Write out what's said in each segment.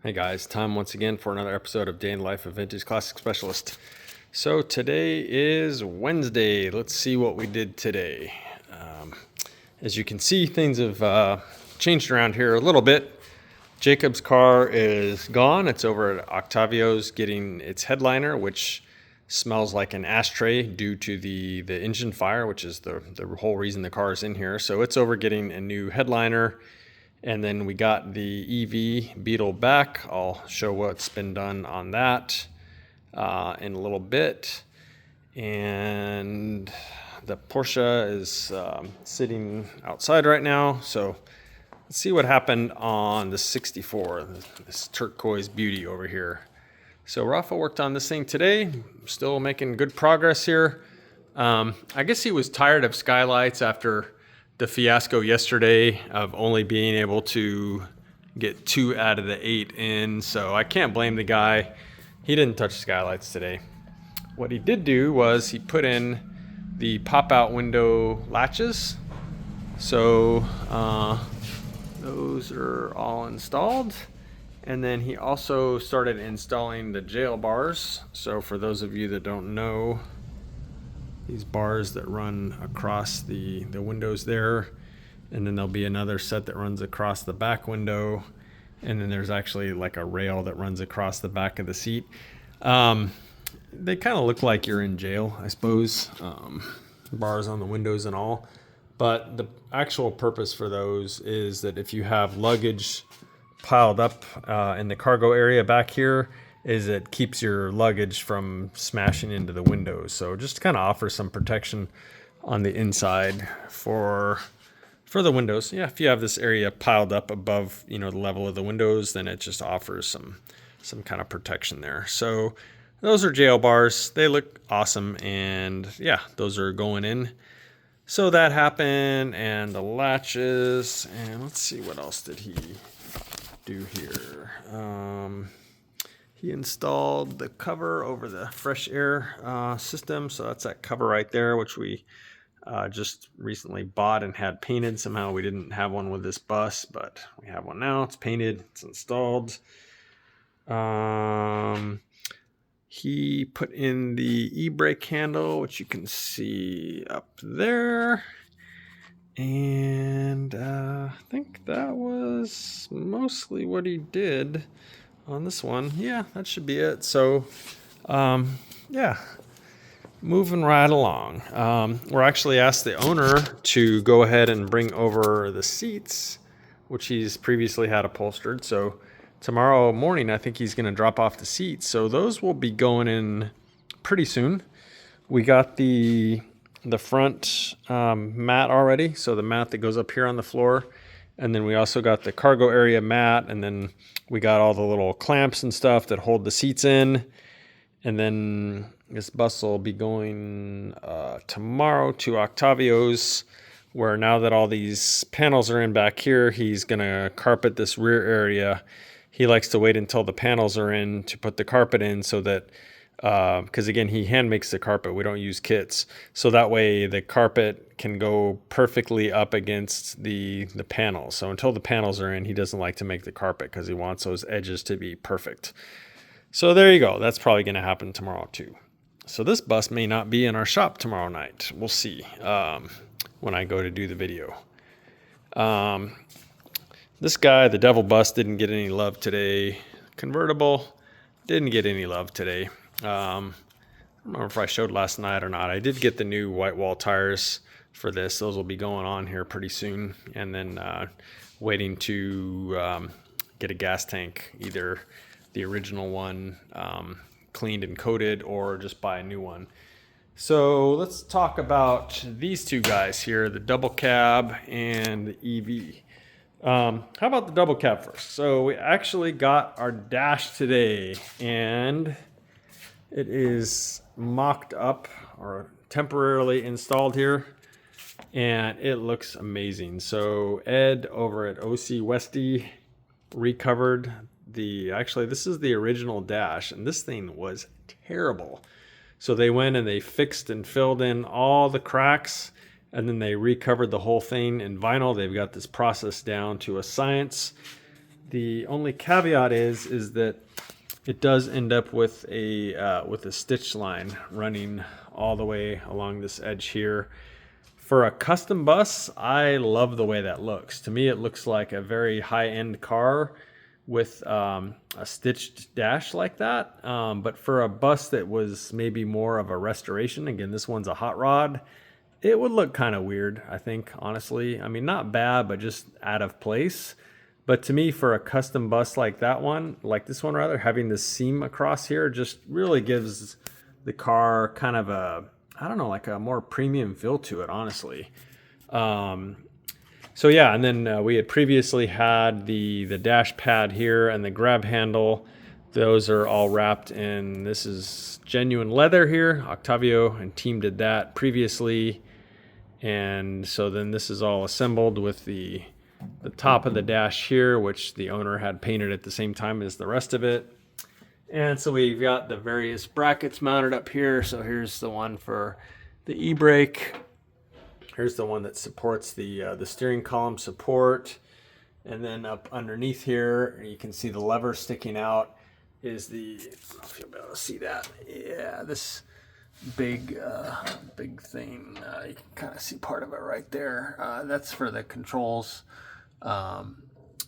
Hey guys, time once again for another episode of Day in the Life of Vintage Classic Specialist. So today is Wednesday. Let's see what we did today. As you can see, things have changed around here a little bit. Jacob's car is gone. It's over at Octavio's getting its headliner, which smells like an ashtray due to the engine fire, which is the whole reason the car is in here. So it's over getting a new headliner. And then we got the EV Beetle back. I'll show what's been done on that in a little bit. And the Porsche is sitting outside right now. So let's see what happened on the 64, this turquoise beauty over here. So Rafa worked on this thing today. Still making good progress here. I guess he was tired of skylights after the fiasco yesterday of only being able to get 2 out of the 8 in. So I can't blame the guy. He didn't touch skylights today. What he did do was he put in the pop-out window latches. So those are all installed. And then he also started installing the jail bars. So for those of you that don't know, these bars that run across the windows there, and then there'll be another set that runs across the back window, and then there's actually like a rail that runs across the back of the seat. They kind of look like you're in jail, I suppose, bars on the windows and all, but the actual purpose for those is that if you have luggage piled up in the cargo area back here, is it keeps your luggage from smashing into the windows. So just kind of offers some protection on the inside for the windows. Yeah, if you have this area piled up above, the level of the windows, then it just offers some kind of protection there. So those are jail bars. They look awesome, and yeah, those are going in. So that happened, and the latches, and let's see, what else did he do here? He installed the cover over the fresh air system. So that's that cover right there, which we just recently bought and had painted. Somehow we didn't have one with this bus, but we have one now. It's painted, it's installed. He put in the e-brake handle, which you can see up there. And I think that was mostly what he did on this one. Yeah, that should be it. So, yeah, moving right along. We're actually asked the owner to go ahead and bring over the seats, which he's previously had upholstered. So tomorrow morning, I think he's going to drop off the seats. So those will be going in pretty soon. We got the front mat already. So the mat that goes up here on the floor. And then we also got the cargo area mat, and then we got all the little clamps and stuff that hold the seats in. And then this bus will be going tomorrow to Octavio's, where now that all these panels are in back here, he's going to carpet this rear area. He likes to wait until the panels are in to put the carpet in, so that because again, he hand makes the carpet. We don't use kits. So that way the carpet can go perfectly up against the panels. So until the panels are in, he doesn't like to make the carpet because he wants those edges to be perfect. So there you go. That's probably going to happen tomorrow too. So this bus may not be in our shop tomorrow night. We'll see when I go to do the video. This guy, the Devil Bus, didn't get any love today. Convertible didn't get any love today. I don't remember if I showed last night or not. I did get the new white wall tires for this. Those will be going on here pretty soon. And then waiting to get a gas tank, either the original one cleaned and coated, or just buy a new one. So let's talk about these two guys here, the double cab and the EV. How about the double cab first? So we actually got our dash today, and it is mocked up or temporarily installed here, and it looks amazing. So Ed over at OC Westy recovered actually this is the original dash, and this thing was terrible. So they went and they fixed and filled in all the cracks, and then they recovered the whole thing in vinyl. They've got this process down to a science. The only caveat is that it does end up with a stitch line running all the way along this edge here. For a custom bus, I love the way that looks. To me, it looks like a very high-end car with a stitched dash like that. But for a bus that was maybe more of a restoration, again, this one's a hot rod, it would look kind of weird, I think, honestly. I mean, not bad, but just out of place. But to me, for a custom bus like that one, like this one rather, having this seam across here just really gives the car kind of a, I don't know, like a more premium feel to it, honestly. So yeah, and then we had previously had the dash pad here and the grab handle. Those are all wrapped in, this is genuine leather here. Octavio and team did that previously. And so then this is all assembled with the top of the dash here, which the owner had painted at the same time as the rest of it. And so we've got the various brackets mounted up here. So here's the one for the e-brake. Here's the one that supports the steering column support. And then up underneath here, you can see the lever sticking out is the, I don't know if you'll be able to see that. Yeah, this big thing. You can kind of see part of it right there. That's for the controls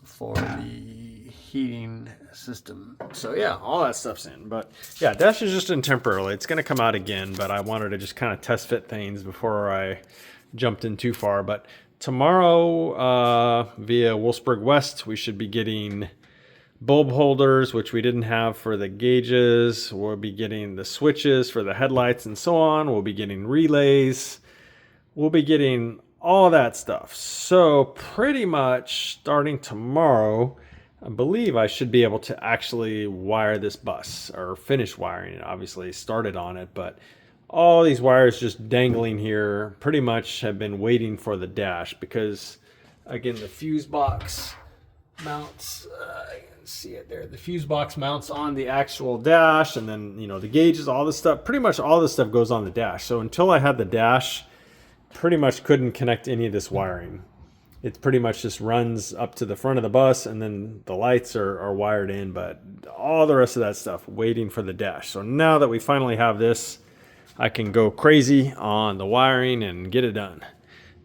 for the heating system. So yeah, all that stuff's in. But yeah, dash is just in temporarily. It's going to come out again, but I wanted to just kind of test fit things before I jumped in too far. But tomorrow via Wolfsburg West, we should be getting bulb holders, which we didn't have for the gauges. We'll be getting the switches for the headlights and so on. We'll be getting relays. We'll be getting all that stuff. So pretty much starting tomorrow, I believe I should be able to actually wire this bus, or finish wiring it. Obviously started on it, but all these wires just dangling here pretty much have been waiting for the dash, because again, the fuse box mounts, you can see it there. The fuse box mounts on the actual dash, and then, you know, the gauges, all this stuff, pretty much all this stuff goes on the dash. So until I had the dash, pretty much couldn't connect any of this wiring. It pretty much just runs up to the front of the bus, and then the lights are wired in, but all the rest of that stuff waiting for the dash. So now that we finally have this, I can go crazy on the wiring and get it done.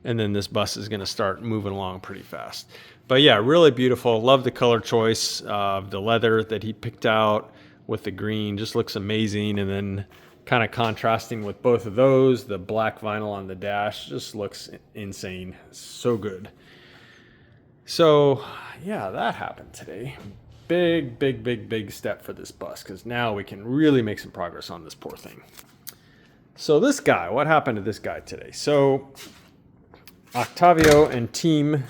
And then this bus is going to start moving along pretty fast. But yeah, really beautiful. Love the color choice of the leather that he picked out with the green. Just looks amazing. And then kind of contrasting with both of those, the black vinyl on the dash just looks insane. So good. So yeah, that happened today. Big step for this bus, because now we can really make some progress on this poor thing. So this guy, what happened to this guy today? So Octavio and team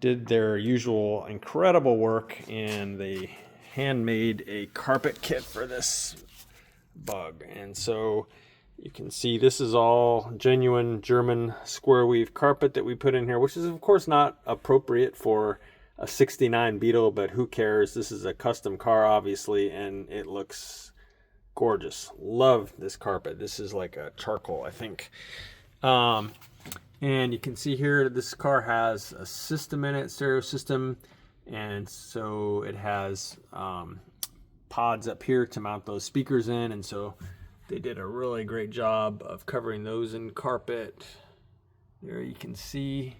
did their usual incredible work, and they handmade a carpet kit for this bug. And so you can see this is all genuine German square weave carpet that we put in here, which is of course not appropriate for a 69 Beetle, but who cares? This is a custom car, obviously, and it looks gorgeous. Love this carpet. This is like a charcoal, I think. And you can see here this car has a system in it, stereo system, and so it has pods up here to mount those speakers in, and so they did a really great job of covering those in carpet. There you can see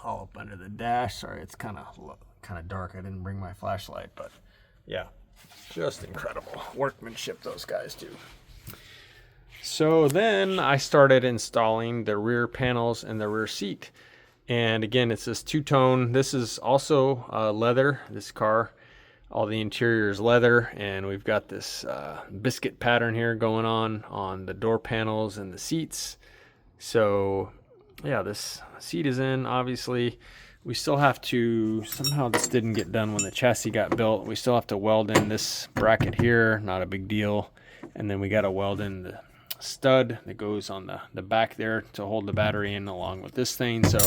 all up under the dash. Sorry, it's kind of dark. I didn't bring my flashlight, but yeah, just incredible workmanship those guys do. So then I started installing the rear panels and the rear seat. And again, it's this two-tone. This is also leather, this car. All the interior is leather, and we've got this biscuit pattern here going on the door panels and the seats. So yeah, this seat is in, obviously. We still have to, somehow this didn't get done when the chassis got built. We still have to weld in this bracket here, not a big deal. And then we got to weld in the stud that goes on the back there to hold the battery in along with this thing. So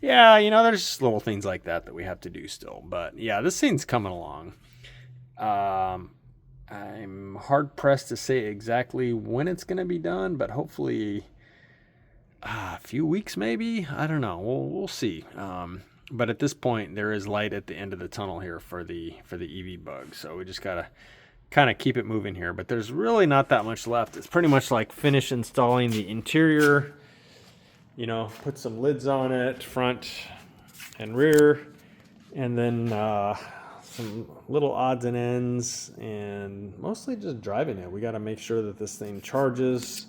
yeah, you know, there's just little things like that we have to do still. But yeah, this thing's coming along. I'm hard pressed to say exactly when it's going to be done, but hopefully a few weeks maybe. I don't know. We'll see. But at this point, there is light at the end of the tunnel here for the EV bug. So we just gotta kind of keep it moving here. But there's really not that much left. It's pretty much like finish installing the interior. You know, put some lids on it, front and rear, and then some little odds and ends, and mostly just driving it. We got to make sure that this thing charges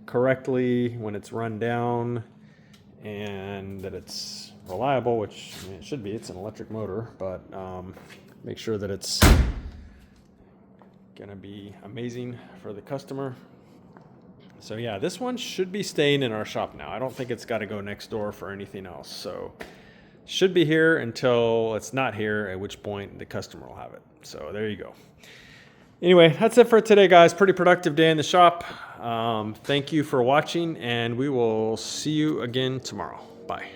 correctly when it's run down, and that it's reliable, which I mean, it should be. It's an electric motor, but make sure that it's gonna be amazing for the customer. So yeah, this one should be staying in our shop now. I don't think it's got to go next door for anything else. So should be here until it's not here, at which point the customer will have it. So there you go. Anyway, that's it for today, guys. Pretty productive day in the shop. Thank you for watching, and we will see you again tomorrow. Bye.